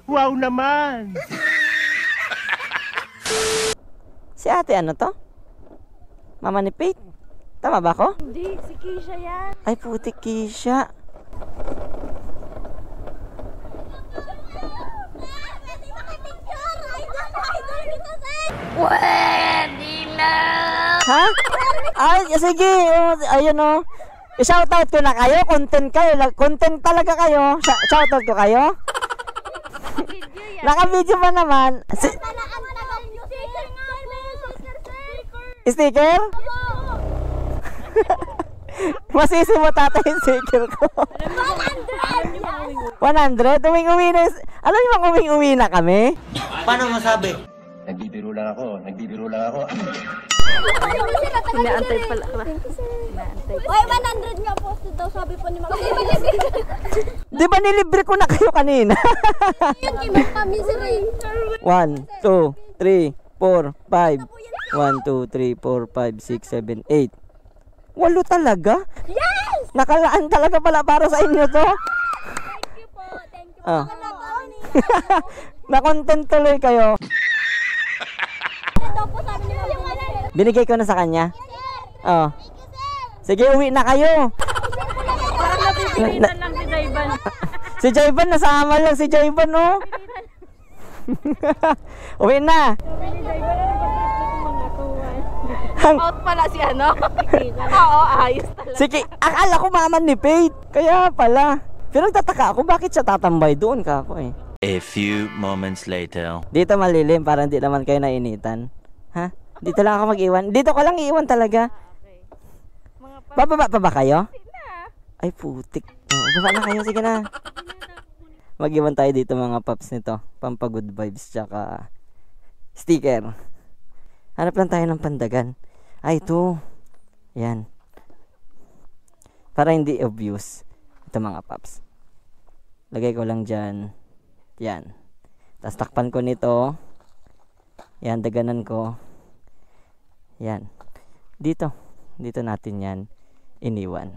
Wow naman! Si ate ano to? Mama ni Pate? Tama ba ako? Hindi, si Keisha yan. Ay putik Keisha. Pwede na! Ha? Ay, sige. Ayun o. I-shoutout ko na kayo. Content kayo. Content talaga kayo. Shoutout ko kayo. Video yan. Naka-video pa naman. Sticker? Masisi mo tatay yung sticker ko. 100? Uming-uwi na. Alam niyo bang uming-uwi na kami? Paano masabi? Nagbibiro lang ako. Inaantay pala. Uy, 100 nga posted daw, sabi po ni Ma'am. Di ba nilibre ko na kayo kanina? Yun kay Ma'am kami si Ray. 1, 2, 3, 4, 5. 1, 2, 3, 4, 5, 6, 7, 8. 8 talaga? Yes! Nakalaan talaga pala para sa inyo to. Thank you po. Thank you po. Ah. Na-content tuloy kayo. Ito po sabi ni Ma'am. Binigay ko na sa kanya. Oh. Sige, uwi na kayo. Parang napipilitan lang si Jayban. Si Jayban, nasama lang si Jayban, oh. Uwi na. Out pala si ano? Oo, ayos talaga. Sige, akala ko mama ni Pate. Kaya pala. Pero nagtataka ako, bakit siya tatambay doon ka ako eh. A few moments later. Dito malilim, para hindi naman kayo nainitan. Ha? Dito lang ako mag-iwan. Dito ko lang iwan talaga. Bababa pa ba kayo? Ay putik. Oh, baba na kayo, sige na. Mag-iwan tayo dito mga paps nito. Pampagood vibes tsaka sticker. Hanap lang tayo ng pandagan. Ay, ito. Yan. Para hindi obvious. Ito mga paps. Lagay ko lang dyan. Yan. Tapos takpan ko nito. Yan, daganan ko. Yan. Dito. Dito natin yan iniwan.